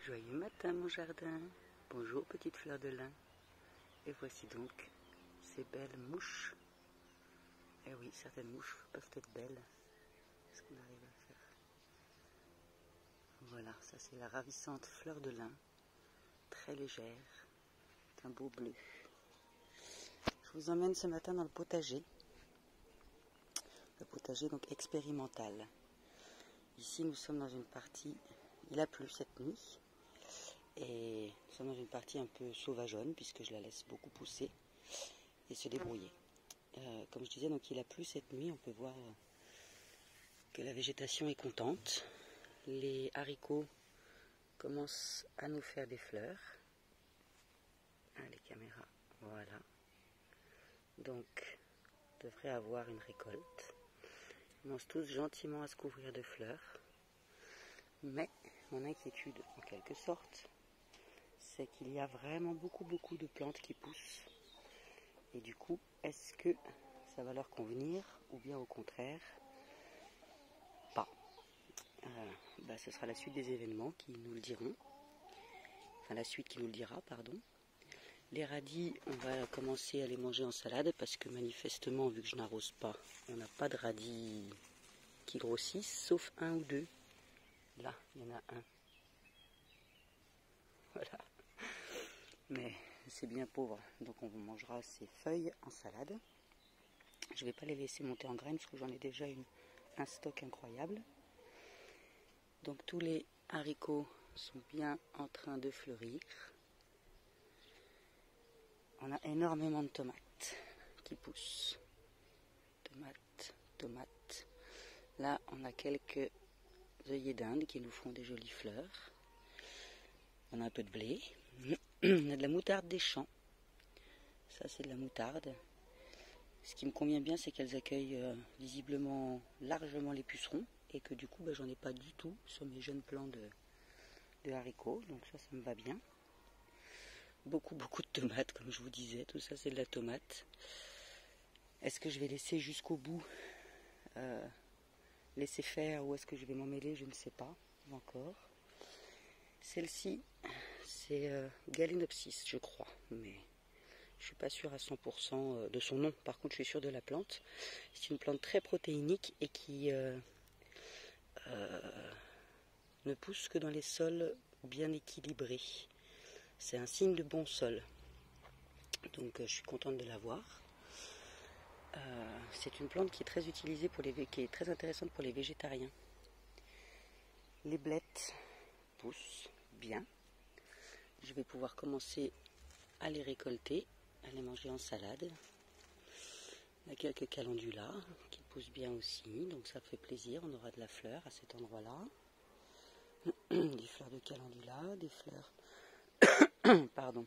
Joyeux matin mon jardin, bonjour petite fleur de lin. Et voici donc ces belles mouches. Eh oui, certaines mouches peuvent être belles. Est-ce qu'on arrive à faire? Voilà, ça c'est la ravissante fleur de lin, très légère, d'un beau bleu. Je vous emmène ce matin dans le potager donc expérimental. Ici nous sommes dans une partie, il a plu cette nuit, et nous sommes dans une partie un peu sauvageonne puisque je la laisse beaucoup pousser et se débrouiller. Comme je disais, donc il a plu cette nuit, on peut voir que la végétation est contente. Les haricots commencent à nous faire des fleurs. Les caméras, voilà. Donc, on devrait avoir une récolte. Ils commencent tous gentiment à se couvrir de fleurs. Mais mon inquiétude, en quelque sorte, c'est qu'il y a vraiment beaucoup de plantes qui poussent. Et du coup, est-ce que ça va leur convenir ou bien au contraire pas? Ce sera la suite des événements qui nous le diront. Enfin, la suite qui nous le dira, pardon. Les radis, on va commencer à les manger en salade parce que manifestement, vu que je n'arrose pas, on n'a pas de radis qui grossissent, sauf un ou deux. Là, il y en a un. Voilà. Mais c'est bien pauvre, donc on mangera ces feuilles en salade. Je ne vais pas les laisser monter en graines parce que j'en ai déjà un stock incroyable. Donc tous les haricots sont bien en train de fleurir. On a énormément de tomates qui poussent. Tomates. Là, on a quelques œillets d'Inde qui nous font des jolies fleurs. On a un peu de blé. On a de la moutarde des champs. Ça, c'est de la moutarde. Ce qui me convient bien, c'est qu'elles accueillent visiblement largement les pucerons et que du coup, j'en ai pas du tout sur mes jeunes plants de haricots. Donc ça me va bien. Beaucoup de tomates, comme je vous disais. Tout ça, c'est de la tomate. Est-ce que je vais laisser jusqu'au bout laisser faire ou est-ce que je vais m'en mêler? Je ne sais pas encore. Celle-ci, c'est Galenopsis, je crois, mais je suis pas sûre à 100% de son nom. Par contre, je suis sûre de la plante. C'est une plante très protéinique et qui ne pousse que dans les sols bien équilibrés. C'est un signe de bon sol. Donc, je suis contente de l'avoir. C'est une plante qui est très utilisée qui est très intéressante pour les végétariens. Les blettes poussent bien. Je vais pouvoir commencer à les récolter, à les manger en salade. Il y a quelques calendulas qui poussent bien aussi, donc ça fait plaisir. On aura de la fleur à cet endroit-là. Des fleurs de calendula, des fleurs pardon,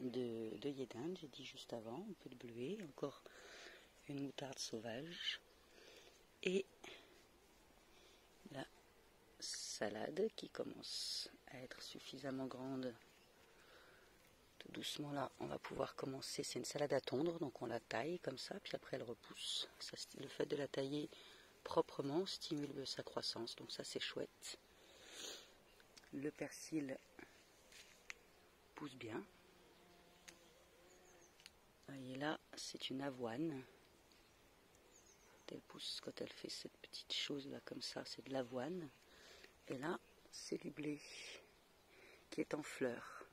d'œillets d'Inde, j'ai dit juste avant, un peu de bleuet, encore une moutarde sauvage et la salade qui commence à être suffisamment grande. Tout doucement là, on va pouvoir commencer. C'est une salade à tondre, donc on la taille comme ça, puis après elle repousse. Ça, le fait de la tailler proprement stimule sa croissance, donc ça c'est chouette. Le persil pousse bien. Vous voyez là, c'est une avoine. Elle pousse quand elle fait cette petite chose là comme ça, c'est de l'avoine. Et là, c'est du blé qui est en fleurs.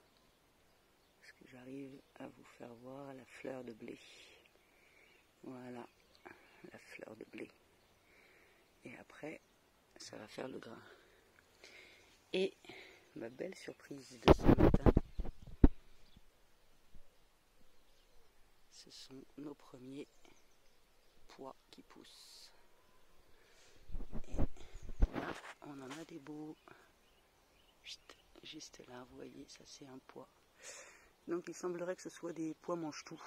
Est-ce que j'arrive à vous faire voir la fleur de blé? Voilà, la fleur de blé. Et après, ça va faire le grain. Et ma belle surprise de ce matin, ce sont nos premiers pois qui poussent. Et là, on en a des beaux. Juste là, vous voyez, ça c'est un pois. Donc il semblerait que ce soit des pois mange-tout,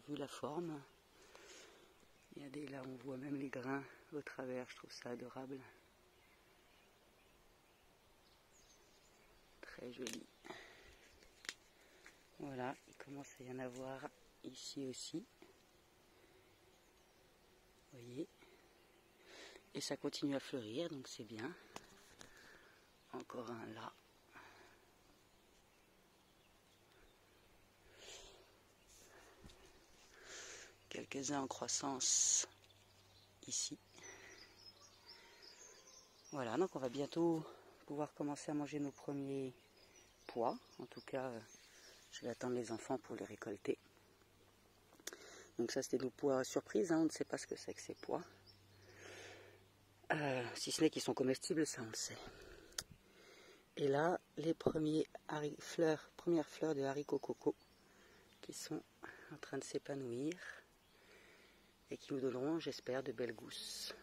vu la forme. Il y a des là, on voit même les grains au travers, je trouve ça adorable. Très joli. Voilà, il commence à y en avoir ici aussi. Vous voyez. Et ça continue à fleurir, donc c'est bien. Encore un là. quelques-uns en croissance ici. Voilà, donc on va bientôt pouvoir commencer à manger nos premiers pois. En tout cas, je vais attendre les enfants pour les récolter. Donc ça, c'était nos pois surprises, hein, on ne sait pas ce que c'est que ces pois. Si ce n'est qu'ils sont comestibles, ça on le sait. Et là, les premières fleurs de haricots coco qui sont en train de s'épanouir et qui nous donneront, j'espère, de belles gousses.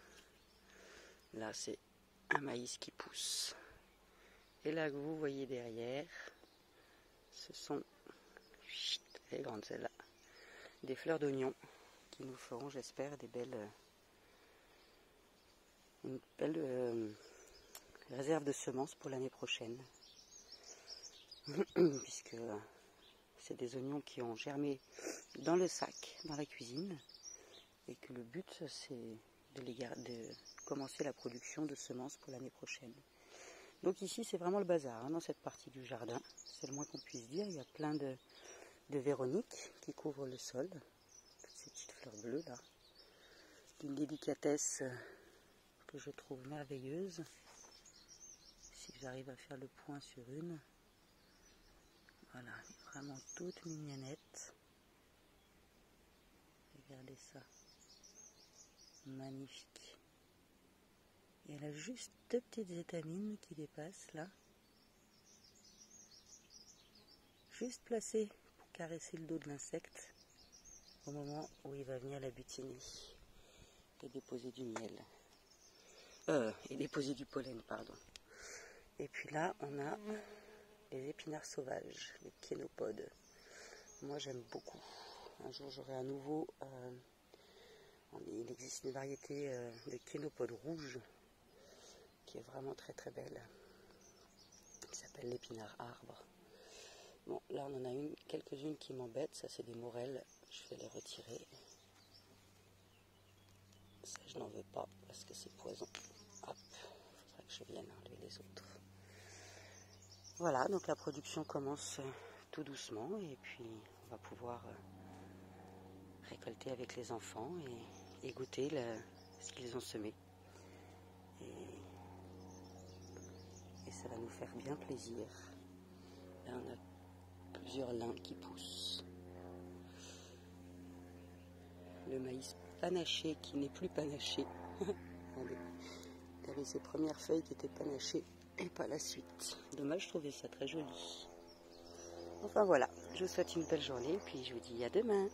Là, c'est un maïs qui pousse. Et là que vous voyez derrière, ce sont, elle est grande celle-là, des fleurs d'oignon qui nous feront, j'espère, une belle réserve de semences pour l'année prochaine. Puisque c'est des oignons qui ont germé dans le sac, dans la cuisine, et que le but c'est de commencer la production de semences pour l'année prochaine. Donc ici c'est vraiment le bazar, hein, dans cette partie du jardin, c'est le moins qu'on puisse dire. Il y a plein de véroniques qui couvrent le sol, toutes ces petites fleurs bleues là, d'une délicatesse que je trouve merveilleuse. Si j'arrive à faire le point sur une, voilà, vraiment toute mignonnette. Regardez ça, magnifique. Et elle a juste deux petites étamines qui dépassent là, juste placées pour caresser le dos de l'insecte au moment où il va venir la butiner et déposer du miel. Et déposer du pollen, pardon. Et puis là, on a les épinards sauvages, les kénopodes. Moi, j'aime beaucoup. Un jour, j'aurai à nouveau... il existe une variété de kénopodes rouges qui est vraiment très très belle, qui s'appelle l'épinard arbre. Bon, là, on en a quelques-unes qui m'embêtent. Ça, c'est des morels. Je vais les retirer. Ça, je n'en veux pas parce que c'est poison. Hop, il faudra que je vienne enlever les autres. Voilà, donc la production commence tout doucement et puis on va pouvoir récolter avec les enfants et goûter ce qu'ils ont semé. Et ça va nous faire bien plaisir. Là, on a plusieurs lins qui poussent. Le maïs panaché qui n'est plus panaché. Il avait ses premières feuilles qui étaient panachées et pas la suite. Dommage, je trouvais ça très joli. Enfin voilà, je vous souhaite une belle journée et puis je vous dis à demain.